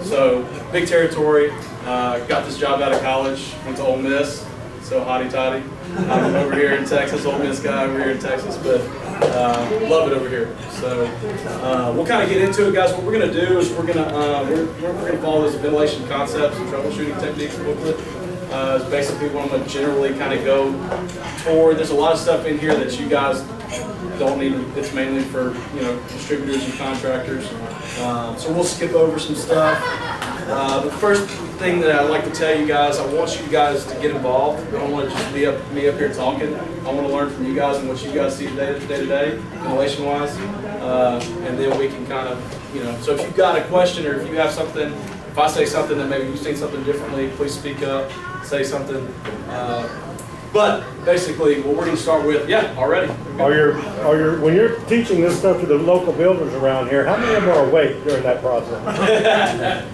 So big territory. Got this job out of college. Went to Ole Miss. So hotty toddy. I'm over here in Texas. Ole Miss guy over here in Texas, but love it over here. So we'll kind of get into it, guys. What we're going to do is we're going to follow this ventilation concepts and troubleshooting techniques booklet. It's basically what I'm going to generally kind of go toward. There's a lot of stuff in here that you guys don't need. It's mainly for distributors and contractors. So we'll skip over some stuff. The first thing that I'd like to tell you guys, I want you guys to get involved. I don't want to just be me up here talking. I want to learn from you guys and what you guys see day to day, ventilation wise, and then we can kind of, so if you've got a question or if you have something, if I say something that maybe you've seen something differently, please speak up, say something. But basically, what we're going to start with, already. When you're teaching this stuff to the local builders around here, how many of them are awake during that process?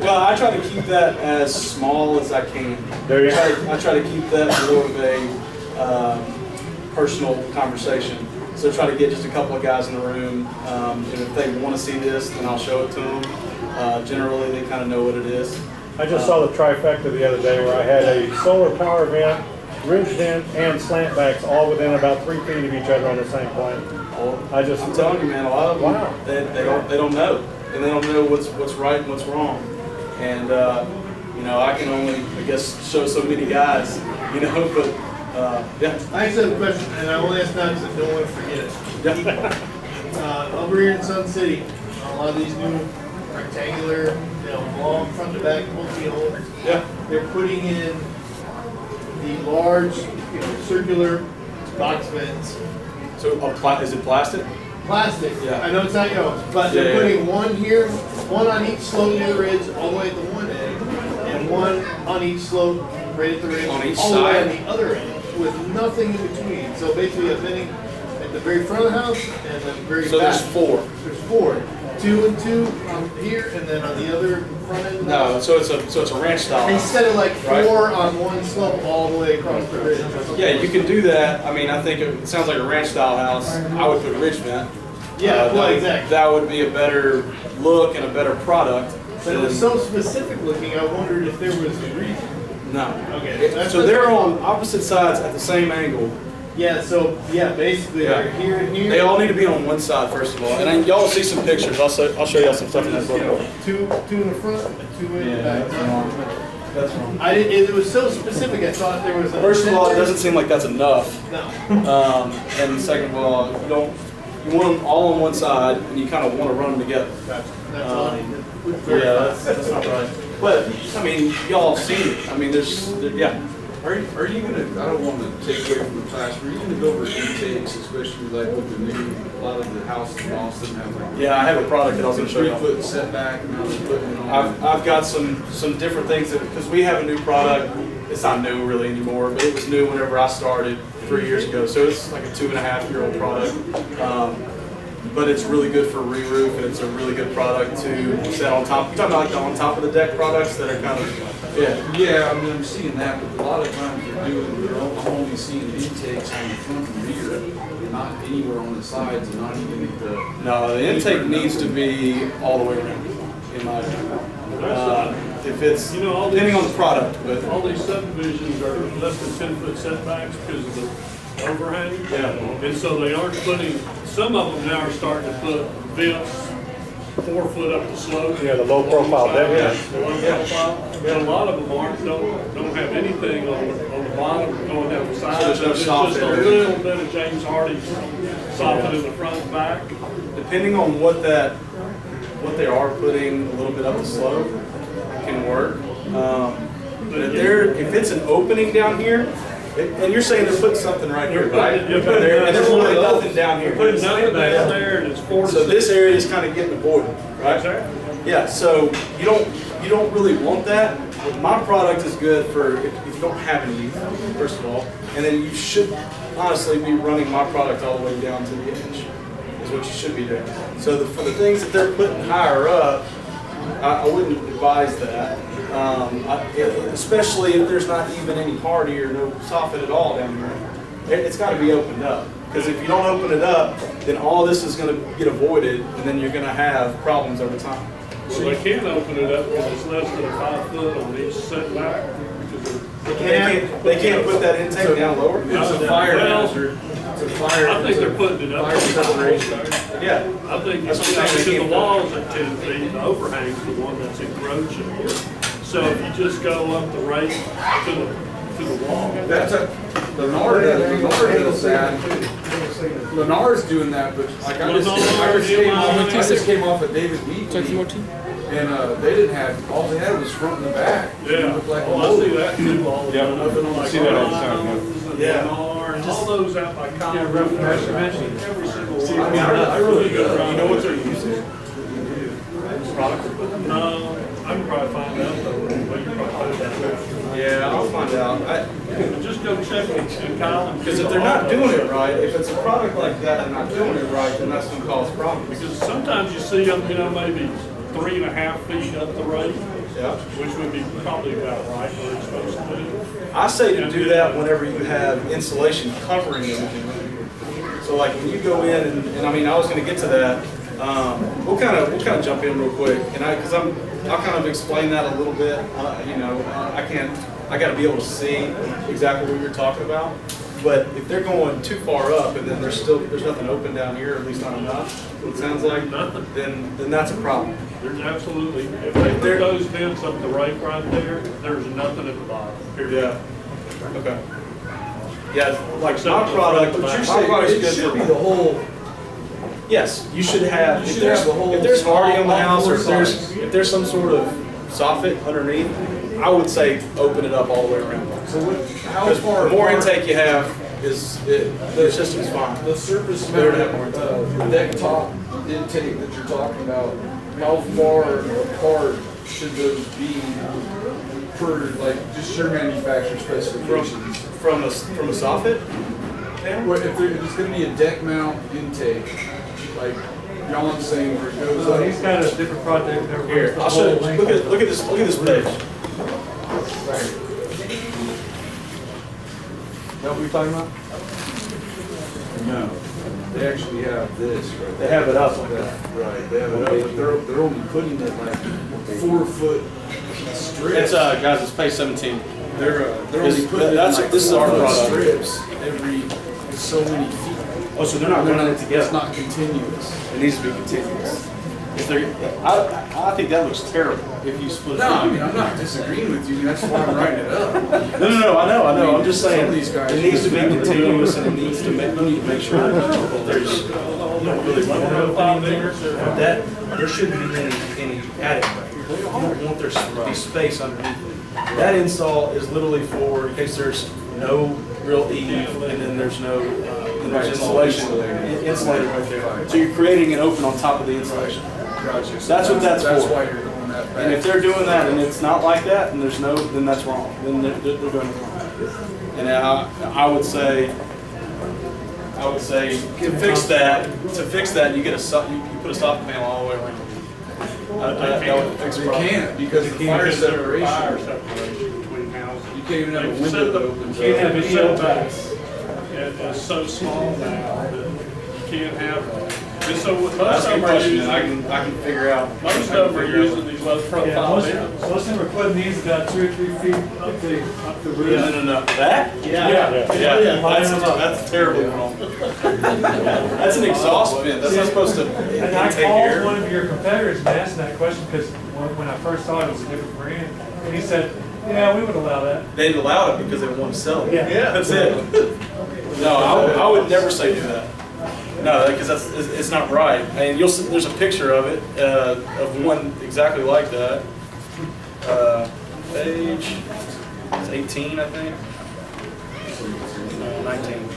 Well, I try to keep that as small as I can. I try to keep that more of a personal conversation. So try to get just a couple of guys in the room, and if they want to see this, then I'll show it to them. Generally, they kind of know what it is. I just saw the trifecta the other day where I had a solar power vent, ridge vent, and slant backs all within about 3 feet of each other on the same plane. I'm telling you, man, a lot of them, they don't know, and they don't know what's right and what's wrong. And I can only, I guess, show so many guys, but yeah. I just have a question, and I only ask now because I don't want to forget it. Over here in Sun City, a lot of these new rectangular, long front to back multi-hole, they're putting in the large, circular box vents. So is it plastic? Plastic. Yeah. I know it's not yours, but they're putting one here, one on each slope near the ridge, all the way at the one end, and one on each slope, right at the ridge, on each all side? the way on the other end, with nothing in between. So basically, a venting at the very front of the house and the very back. So there's four. There's four. 2 and 2 on here, and then on the other front end of the house. No, so it's a ranch style. Instead of like 4 on one slope all the way across the ridge. Yeah, you can do that. I mean, I think it sounds like a ranch style house. I would put ridge vent. Yeah, exactly. That would be a better look and a better product. But it was so specific looking, I wondered if there was a reason. No. Okay. So they're on opposite sides at the same angle. Yeah, basically they're here and here. They all need to be on one side, first of all. And y'all will see some pictures. I'll show y'all some stuff in that book. Two in the front and 2 in the back. That's wrong. It was so specific, I thought there was a... First of all, it doesn't seem like that's enough. No. And second of all, you want them all on one side, and you kind of want to run them together. Gotcha. That's all I needed. That's not right. But, I mean, y'all have seen it. I mean, yeah. Are you going to, I don't want to take away from the class, are you going to go over intakes, especially like with the new, a lot of the houses in Austin have like... Yeah, I have a product that I was going to show you. 3-foot setback and how they're putting it on. I've got some different things, because we have a new product. It's not new really anymore, but it was new whenever I started 3 years ago. So it's like a 2.5-year-old product. But it's really good for re-roof, and it's a really good product to set on top. You're talking about like the on top of the deck products that are kind of, Yeah, I mean, I'm seeing that, but a lot of times I'm only seeing intakes on the front and rear, not anywhere on the sides, and not even at the... No, the intake needs to be all the way around, in my opinion. If it's, depending on the product, but... All these subdivisions are less than 10-foot setbacks because of the overhang. Yeah. And so they aren't putting, some of them now are starting to put vents 4 foot up the slope. Yeah, the low profile deck. The low profile. And a lot of them don't have anything on the bottom or going down the side. So there's no it's soffit just a little bit of James Hardy's soffit in the front and back. Depending on what they are putting a little bit up the slope, can work. But if it's an opening down here, and you're saying they're putting something right here, right? And there's really nothing down here. Putting nothing back there, and it's 4 to 6. So this area is kind of getting avoided, right? Yeah. So you don't really want that. My product is good for if you don't have any, first of all, and then you should honestly be running my product all the way down to the edge. Is what you should be doing. So for the things that they're putting higher up, I wouldn't advise that. Especially if there's not even any hardy or no soffit at all down here. It's got to be opened up. Because if you don't open it up, then all this is going to get avoided, and then you're going to have problems over time. Well, they can't open it up because it's less than 5 foot on each setback. They can't put that intake down lower? It's a fire hazard. It's a fire. I think they're putting it up. Fire separation. Yeah. I think, That's what I'm saying, they the can't- walls are 10 feet, the overhang's the one that's encroaching. So if you just go up the rate to the wall. That's a, Lennar does that. Lennar's doing that, but like I just came off of David Wheatley. And they didn't have, all they had was front and the back. It Yeah, looked like a well, I see that too all the Yeah, time. I see that all the time, yeah. Yeah. And all those out by Colorado. rough measurement. Every single one. I mean, I really do. You know what they're using? No, I can probably find out though, but you probably find out. Yeah, I'll find out. Just go check it in Colin. Because if they're not doing it right, if it's a product like that and not doing it right, then that's gonna cause problems. Because sometimes you see them, maybe 3.5 feet up the rate, Yeah. which would be probably about right where it's supposed to be. I say to do that whenever you have insulation covering everything. So like when you go in and I mean, I was gonna get to that. We'll kind of jump in real quick, and I'll kind of explain that a little bit. I got to be able to see exactly what you're talking about. But if they're going too far up, and then there's nothing open down here, at least not enough, it sounds like, Nothing. then that's a problem. There's absolutely, if they put those vents up the rate right there, there's nothing at the bottom. Period. Yeah. Okay. Yeah, like So my product, but you're my product's It good should for be the whole. Yes, you should have. You If should there's have the whole if there's hardy on the all house, or four sides. if there's some sort of soffit underneath, I would say open it up all the way around. So how Because far? the more apart- intake you have, the system's fine. The surface Better to mount, have more intake. deck top intake that you're talking about, how far apart should those be per, like, just your manufacturer specifications? From a soffit. What if there's gonna be a deck mount intake, like, y'all saying where it goes So up? he's got a different project there. where Here, it's the I'll show you. whole length. Look at this page. Know what you're talking about? No. They actually have this right They have it up like that. Right, they have it up, but they're only putting it like 4 foot strips. Guys, it's page 17. They're only putting it that's- like this is our 4 foot product. strips every so many feet. Oh, so they're not running it It's together. not continuous. It needs to be continuous. If they're, I think that looks terrible if you split it. No, I mean, I'm not disagreeing with you, that's why I'm writing it up. No, I know. I'm just saying, Some of these guys it needs to be just- continuous, and it needs to make, you need to make sure that there's, you don't really run it open there. That, there shouldn't be any attic right here. You don't want there to be space underneath it. That install is literally for, in case there's no real eave, and then there's no, then there's insulation, insulated right there. So you're creating an open on top of the insulation. Gotcha. So That's what that's That's for. why you're going that back. And if they're doing that and it's not like that, and there's no, then that's wrong. Then they're doing it wrong. And I would say, to fix that, you get you put a soffit panel all the way around. That would fix the You problem. can't, because the fire Because there's fire separation, separation between houses. you can't even have a They've window set that the- opens You can't up. have any setbacks. It's so small now that you can't have that. And so what most That's a of good them are question, using, and I can figure out. most of them are using these low Yeah, profile most vents. of them are putting these about 2 or 3 feet up the roof. No. That? Yeah. That's terribly wrong. That's an exhaust vent. That's not supposed to And I intake called air. one of your competitors and asked that question because when I first saw it, it was a different brand. And he said, yeah, we would allow that. They didn't allow it because they want to sell it. Yeah. That's it. No, I would never say do that. No, because it's not right. And you'll see, there's a picture of it, of one exactly like that. Page, it's 18, I think. 19.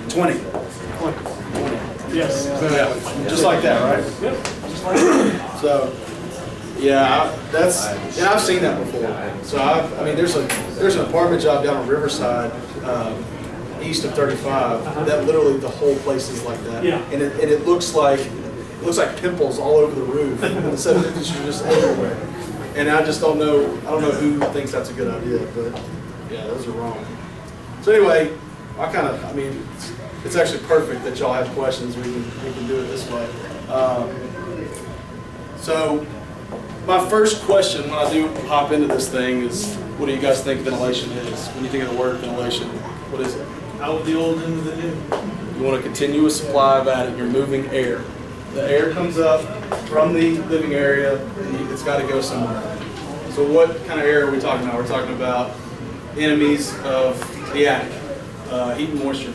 20. 20. Yes. Yeah. Just like that, right? Yep. Just like that. So, yeah, and I've seen that before. So I mean, there's an apartment job down on Riverside, east of 35. That literally the whole place is like that. Yeah. And it looks like pimples all over the roof. And the 750s are just everywhere. And I just don't know. I don't know who thinks that's a good idea, but yeah, those are wrong. So anyway, I mean, it's actually perfect that y'all have questions. We can do it this way. So my first question when I do hop into this thing is, what do you guys think ventilation is? When you think of the word ventilation, what is it? Out the old into the new. You want a continuous supply of attic. You're moving air. The air comes up from the living area, and it's got to go somewhere. So what kind of air are we talking about? We're talking about enemies of the attic, heat and moisture.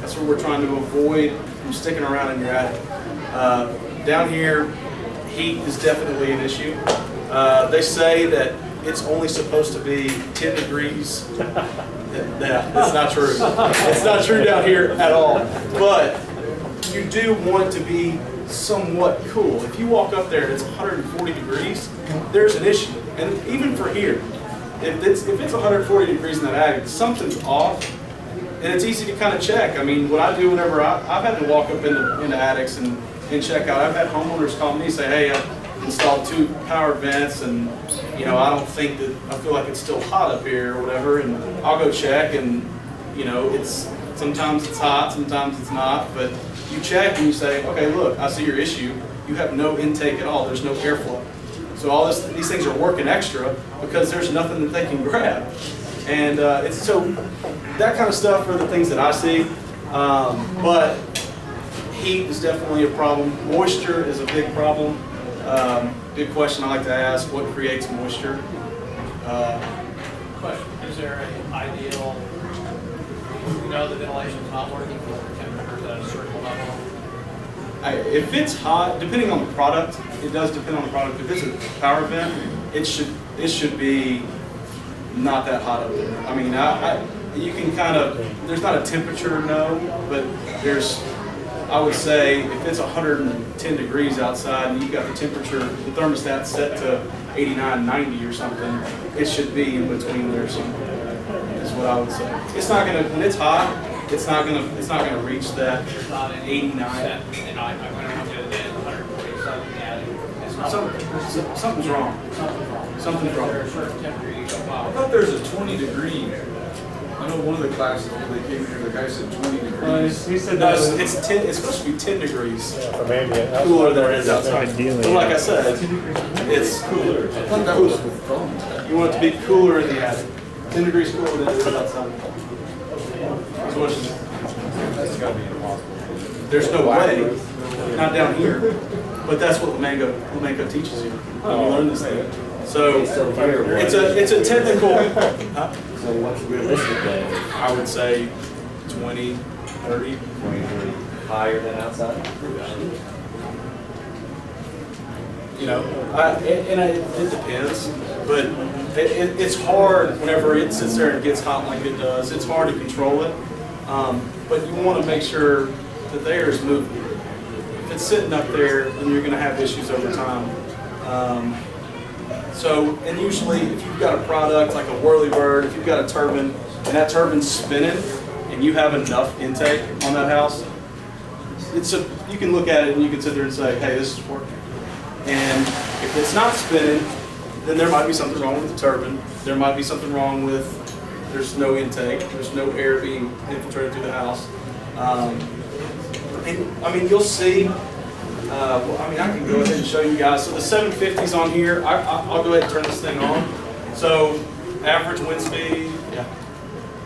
That's what we're trying to avoid from sticking around in your attic. Down here, heat is definitely an issue. They say that it's only supposed to be 10 degrees. That's not true. It's not true down here at all. But you do want it to be somewhat cool. If you walk up there and it's 140 degrees, there's an issue. And even for here, if it's 140 degrees in that attic, something's off. And it's easy to kind of check. I mean, what I do whenever I've had to walk up into attics and check out. I've had homeowners call me and say, hey, I installed 2 power vents and, you know, I don't think that, I feel like it's still hot up here or whatever. And I'll go check and, you know, sometimes it's hot, sometimes it's not. But you check and you say, okay, look, I see your issue. You have no intake at all. There's no airflow. So all these things are working extra because there's nothing that they can grab. And so that kind of stuff are the things that I see. But heat is definitely a problem. Moisture is a big problem. Good question I like to ask, what creates moisture? Question, is there an ideal, you know the ventilation's not working for temperatures at a certain level? If it's hot, depending on the product, it does depend on the product. If it's a power vent, it should be not that hot up there. I mean, you can kind of, there's not a temperature, no, but I would say if it's 110 degrees outside and you've got the temperature, the thermostat set to 89, 90 or something, it should be in between there somewhere, is what I would say. It's not gonna, when it's hot, it's not gonna reach that There's not any 89. and I went around the other day, 147 in the attic. It's not, Something's wrong. Something's wrong. There's a certain temperature you go I by. thought there's a 20 degree. I know one of the classes when they came here, the guy said 20 degrees. He said No, that was, it's supposed to be 10 degrees From ambient. cooler than it is outside. But like I said, it's cooler. I thought that was with phones. You want it to be cooler in the attic. 10 degrees cooler than it is outside. So what's That's gotta be impossible. there's no way, not down here, but that's what Lomanco teaches you when you learn this thing. So it's a technical, So what's realistic then? I would say 20, 30. 23 higher than outside? You know, it depends, but it's hard whenever it sits there and gets hot like it does. It's hard to control it, but you want to make sure that the air is moving. If it's sitting up there, then you're going to have issues over time. And usually, if you've got a product like a whirlybird, if you've got a turbine and that turbine's spinning, and you have enough intake on that house, you can look at it and you can sit there and say, hey, this is working. And if it's not spinning, then there might be something wrong with the turbine. There might be something wrong with, there's no intake, there's no air being infiltrated through the house. And I mean, you'll see, I can go ahead and show you guys. So the 750's on here. I'll go ahead and turn this thing on. So average wind speed, yeah.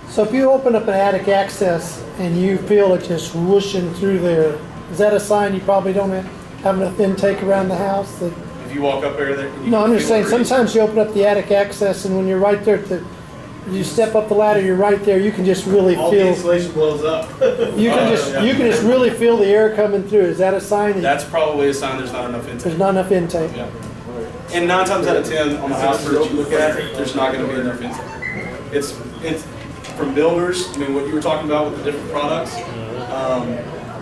So if you open up an attic access and you feel it just whooshing through there, is that a sign you probably don't have enough intake around the house? If you walk up there, No, I'm just saying, sometimes you open up the attic access and when you're right there, you step up the ladder, you're right there, you can just really all the feel, insulation blows up. you can just really feel the air coming through. Is that a sign that That's probably a sign there's not enough intake. there's not enough intake? Yeah. And 9 times out of 10 on the house that you look at, there's not going to be enough intake. It's from builders. I mean, what you were talking about with the different products,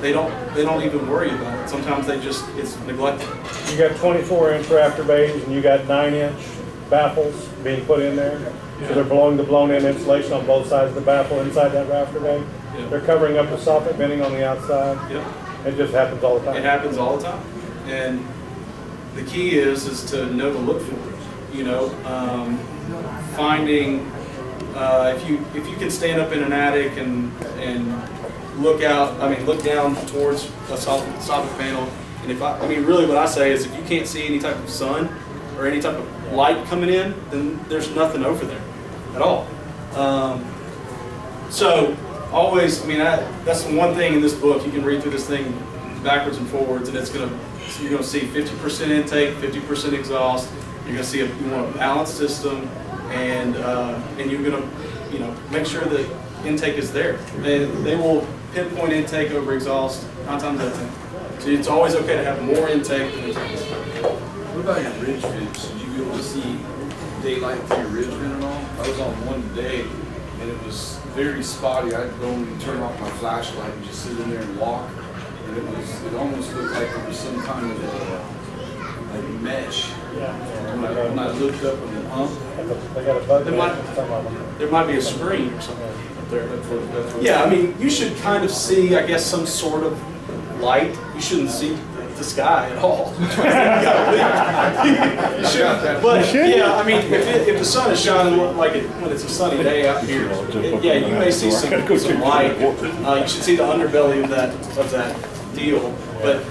they don't even worry about it. Sometimes it's neglected. You got 24-inch rafter bays and you got 9-inch baffles being put in there. So they're blowing the blown-in insulation on both sides of the baffle inside that rafter bay. Yeah. They're covering up the soffit venting on the outside. Yep. It just happens all the time. It happens all the time. And the key is to know to look for it. You know, finding if you can stand up in an attic and look down towards a soffit panel. And really what I say is if you can't see any type of sun or any type of light coming in, then there's nothing over there at all. So always, I mean, that's the one thing in this book. You can read through this thing backwards and forwards, and you're gonna see 50% intake, 50% exhaust. You're gonna see you want a balanced system, and you're gonna, make sure that intake is there. They will pinpoint intake over exhaust 9 times out of 10. So it's always okay to have more intake than exhaust. What about your ridge vents? Did you be able to see daylight through your ridge vent at all? I was on one day, and it was very spotty. I'd go and turn off my flashlight and just sit in there and walk, and it almost looked like there was some kind of like mesh. Yeah. When I looked up in the pump, They got a bug. There might- Some of them. There might be a screen or something up there. that's what Yeah, I mean, you should kind of see, I guess, some sort of light. You shouldn't see the sky at all. You shouldn't. But yeah, I mean, if the sun is shining like when it's a sunny day out here, yeah, you may see some light. You should see the underbelly of that deal. But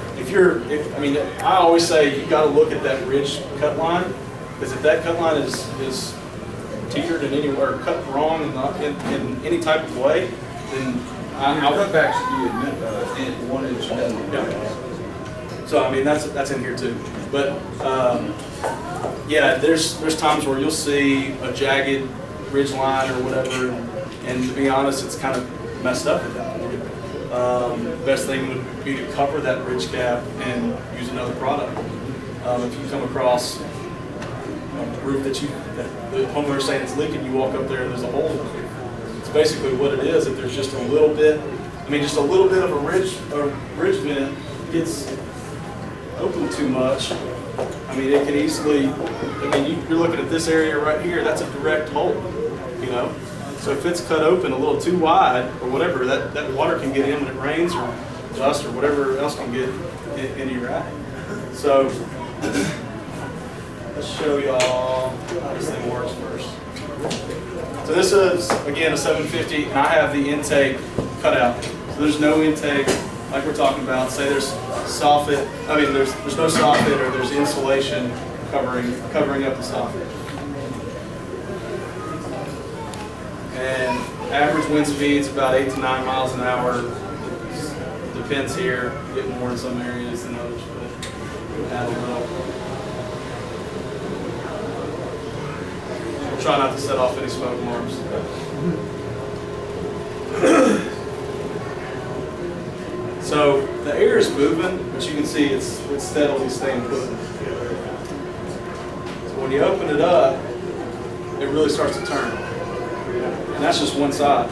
I always say you got to look at that ridge cut line, because if that cut line is tiered in anywhere, cut wrong and not in any type of way, then your cutback should be a 1 inch minimum. Yeah. So I mean that's in here too. But yeah, there's times where you'll see a jagged ridge line or whatever, and to be honest, it's kind of messed up at that point. Best thing would be to cover that ridge cap and use another product. If you come across a roof that the homeowner's saying it's leaking, you walk up there and there's a hole. It's basically what it is. If there's just a little bit of a ridge vent gets open too much, I mean, it could easily, you're looking at this area right here, that's a direct hole, So if it's cut open a little too wide or whatever, that water can get in when it rains or dust or whatever else can get into your attic. So let's show y'all how this thing works first. So this is, again, a 750, and I have the intake cut out. So there's no intake like we're talking about. Say there's soffit, there's no soffit, or there's insulation covering up the soffit. And average wind speed's about 8 to 9 miles an hour. Depends here, getting more in some areas than others, but add a little. We'll try not to set off any smoke alarms. So the air is moving, but you can see it's steadily staying put. So when you open it up, it really starts to turn. And that's just one side.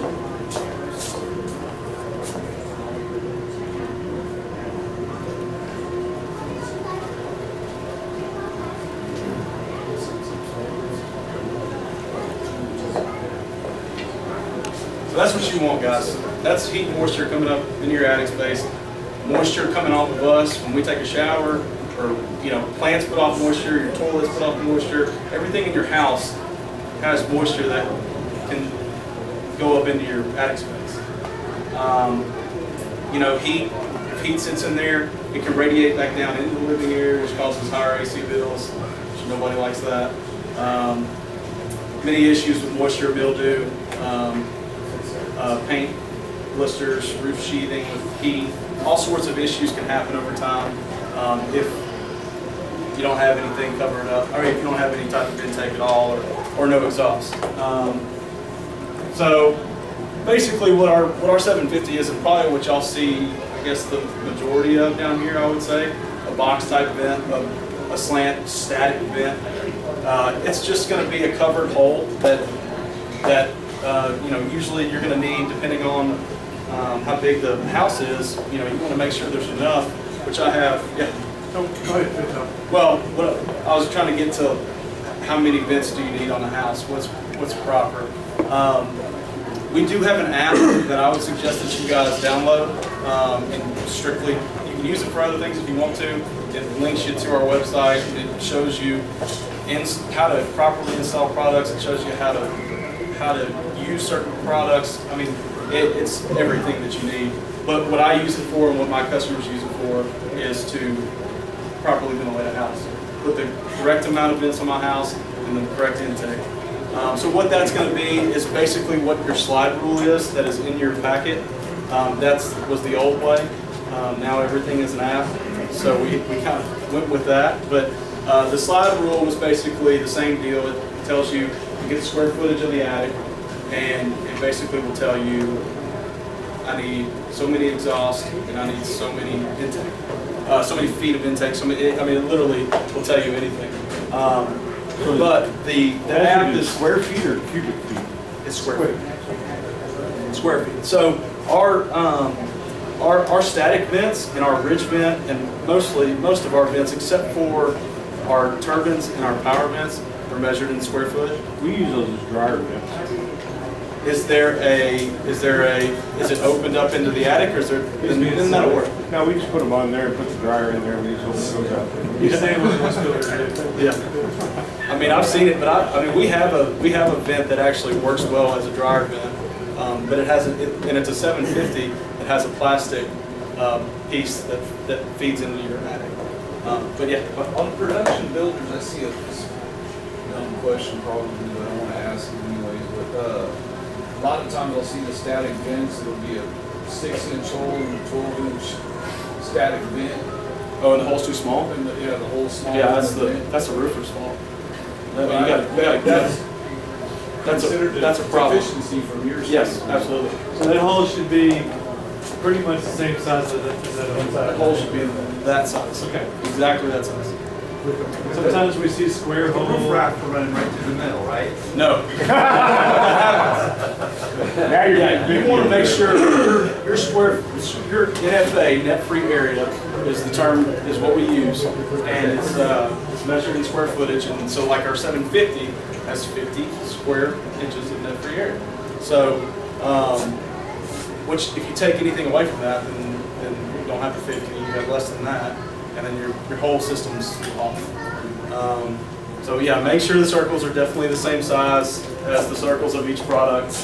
So that's what you want, guys. That's heat and moisture coming up in your attic space. Moisture coming off of us when we take a shower, or plants put off moisture, your toilets put off moisture. Everything in your house has moisture that can go up into your attic space. Heat. If heat sits in there, it can radiate back down into the living area, which causes higher AC bills, which nobody likes that. Many issues with moisture, mildew, paint blisters, roof sheathing with heat. All sorts of issues can happen over time if you don't have anything covering up, or if you don't have any type of intake at all, or no exhaust. So basically what our 750 is, and probably what y'all see, I guess the majority of down here, I would say, a box type vent, a slant static vent. It's just going to be a covered hole that usually you're going to need, depending on how big the house is. You want to make sure there's enough, which I have. Yeah. Go ahead. Well, I was trying to get to how many vents do you need on the house? What's proper? We do have an app that I would suggest that you guys download. And strictly, you can use it for other things if you want to. It links you to our website. It shows you how to properly install products. It shows you how to use certain products. I mean, it's everything that you need. But what I use it for and what my customers use it for is to properly ventilate a house. put the correct amount of vents on my house and the correct intake. So what that's going to be is basically what your slide rule is that is in your packet. That was the old way. Now everything is an app, so we kind of went with that. But the slide rule was basically the same deal. It tells you get the square footage of the attic, and it basically will tell you I need so many exhaust and I need so many intake, so many feet of intake. I mean, it literally will tell you anything. But the app is square feet or cubic feet? It's square feet. Square feet. So our static vents and our ridge vent and most of our vents, except for our turbines and our power vents, are measured in square footage. We use those as dryer vents. Is it opened up into the attic, or is there? Then that'll work. No, we just put them on there and put the dryer in there and we just open those out. You're saying what most builders do. Yeah. I mean, I've seen it, but I mean, we have a vent that actually works well as a dryer vent, but it has and it's a 750. It has a plastic piece that feeds into your attic. But yeah. On production builders, I see a dumb question probably, but I want to ask it anyways. But a lot of times I'll see the static vents. It'll be a 6-inch hole and a 12-inch static vent. Oh, and the hole's too small? And the hole's small. Yeah, that's the roofer's fault. That's a problem. Efficiency from your standpoint. Yes, absolutely. So that hole should be pretty much the same size as that The inside. hole should be that size. Okay. Exactly that size. Sometimes we see square hole. running right through the middle, right? No. Now you're Yeah, you want to make sure your your NFA, net free area, is what we use, and it's measured in square footage, and so like our 750 has 50 square inches of net free area. So, which if you take anything away from that, then you don't have the 50, you have less than that, and then your whole system's off. So yeah, make sure the circles are definitely the same size as the circles of each product.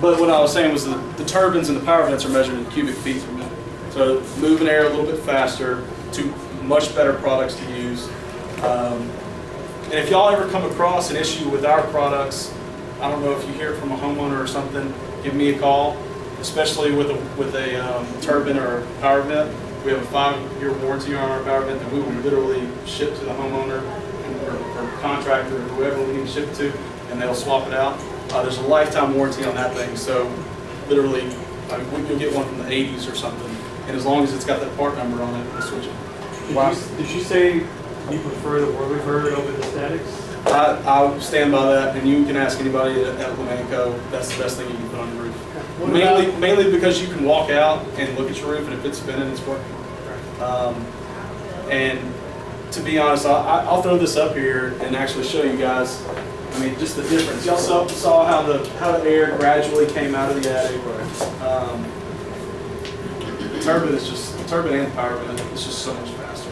But what I was saying was the turbines and the power vents are measured in cubic feet per minute. So moving air a little bit faster, to much better products to use. And if y'all ever come across an issue with our products, I don't know if you hear it from a homeowner or something, give me a call, especially with a turbine or a power vent. We have a 5-year warranty on our power vent that we will literally ship to the homeowner or contractor or whoever we need to ship it to, and they'll swap it out. There's a lifetime warranty on that thing, so literally you'll get one from the 80s or something, and as long as it's got that part number on it, we'll switch it. Did you say you prefer the Whirlybird over the statics? I'll stand by that, and you can ask anybody at Lomanco. That's the best thing you can put on your roof. Mainly because you can walk out and look at your roof, and if it's spinning, it's working. And to be honest, I'll throw this up here and actually show you guys. I mean, just the difference. Y'all saw how the air gradually came out of the attic. Turbine and power vent. It's just so much faster.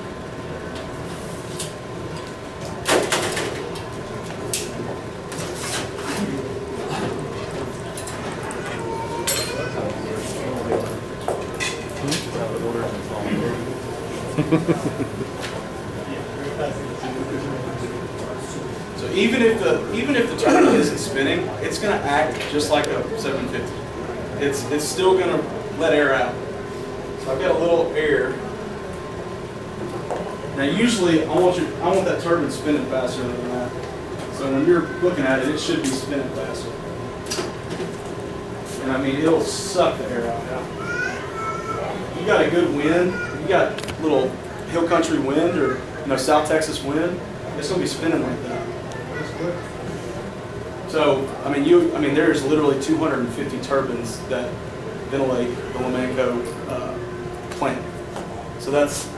So even if the turbine isn't spinning, it's going to act just like a 750. It's still going to let air out. So I've got a little air. Now usually I want that turbine spinning faster than that. So when you're looking at it, it should be spinning faster. And I mean, it'll suck the air out. You got a good wind, you got a little hill country wind or South Texas wind, it's gonna be spinning like that. So I mean, there's literally 250 turbines that ventilate the Lomanco plant. So that's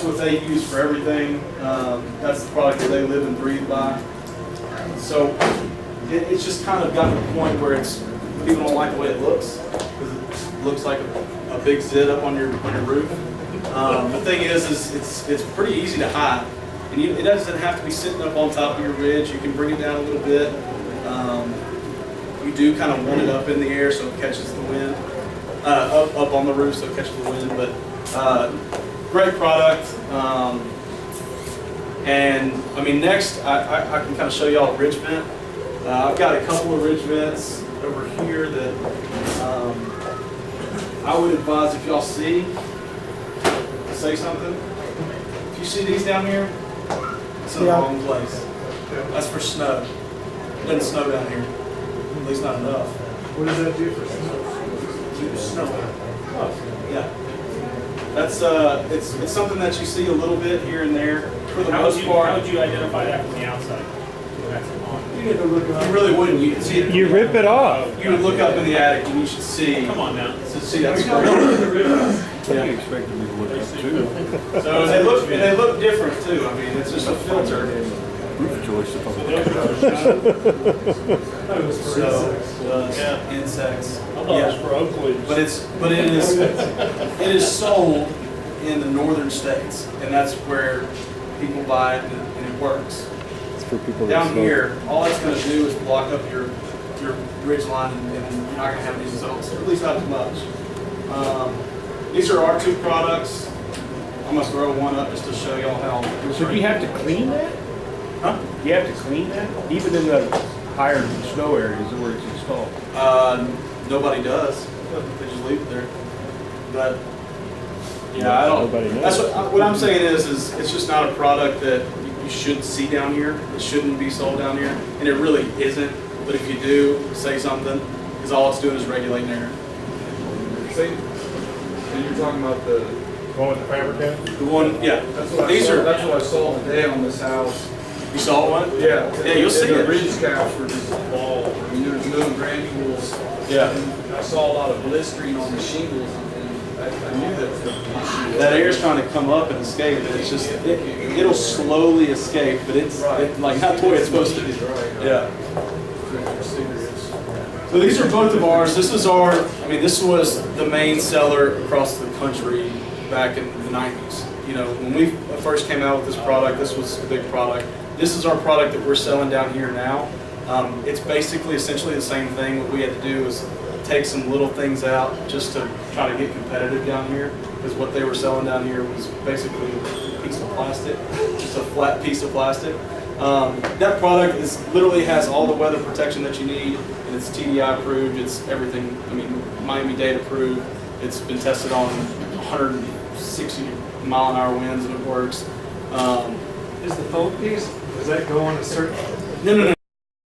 what they use for everything. That's the product that they live and breathe by. So it's just kind of gotten to the point where people don't like the way it looks because it looks like a big zit up on your roof. The thing is it's pretty easy to hide, and it doesn't have to be sitting up on top of your ridge. You can bring it down a little bit. You do kind of want it up in the air so it catches the wind, up on the roof so it catches the wind. But great product. And I mean, next I can kind of show y'all a ridge vent. I've got a couple of ridge vents over here that I would advise if y'all see, say something. If you see these down here, it's in the Yeah. wrong place. That's for snow. It doesn't snow down here, at least not enough. What does that do for snow? Keep the snow out. Yeah. That's it's something that you see a little bit here and there. For the most How part, would you identify that from the outside? That's on. you really wouldn't. You can see it. You rip it off. You would look up in the attic and you should see. Come on now. See that spring. Yeah. expected me to look up too. So they look different too. I mean, it's just a filter. Roof joist So insects. I thought it was for oak leaves. But it is sold in the northern states, and that's where people buy it and it works. It's for people Down here, all it's going to do is block up your ridge line, and you're not going to have any results, or at least not as much. These are our two products. I'm going to throw one up just to show y'all how. So do you have to clean that? Huh? Do you have to clean that? Even in the higher snow areas where it's installed? Nobody does. They just leave it there. But yeah, I don't. Nobody knows. That's what I'm saying is it's just not a product that you should see down here. It shouldn't be sold down here, and it really isn't. But if you do, say something, because all it's doing is regulating air. Say, and you're talking about the One with the fabricated? The one, yeah. that's what These are. that's what I saw today on this house. You saw one? Yeah. Yeah, you'll see The it. ridge caps were just bald. I mean, there's no granules. Yeah. And I saw a lot of blistering on the shingles, and I knew that was the issue. That air's trying to come up and escape, and it's just it'll slowly escape, but it's like not the way it's supposed to be. Yeah. So these are both of ours. This is this was the main seller across the country back in the 90s. You know, when we first came out with this product, this was a big product. This is our product that we're selling down here now. It's basically essentially the same thing. What we had to do is take some little things out just to try to get competitive down here, because what they were selling down here was basically a piece of plastic, just a flat piece of plastic. That product literally has all the weather protection that you need, and it's TDI approved. It's everything. I mean, Miami-Dade approved. It's been tested on 160-mile-an-hour winds, and it works. Is the foam piece, does that go on a certain? No.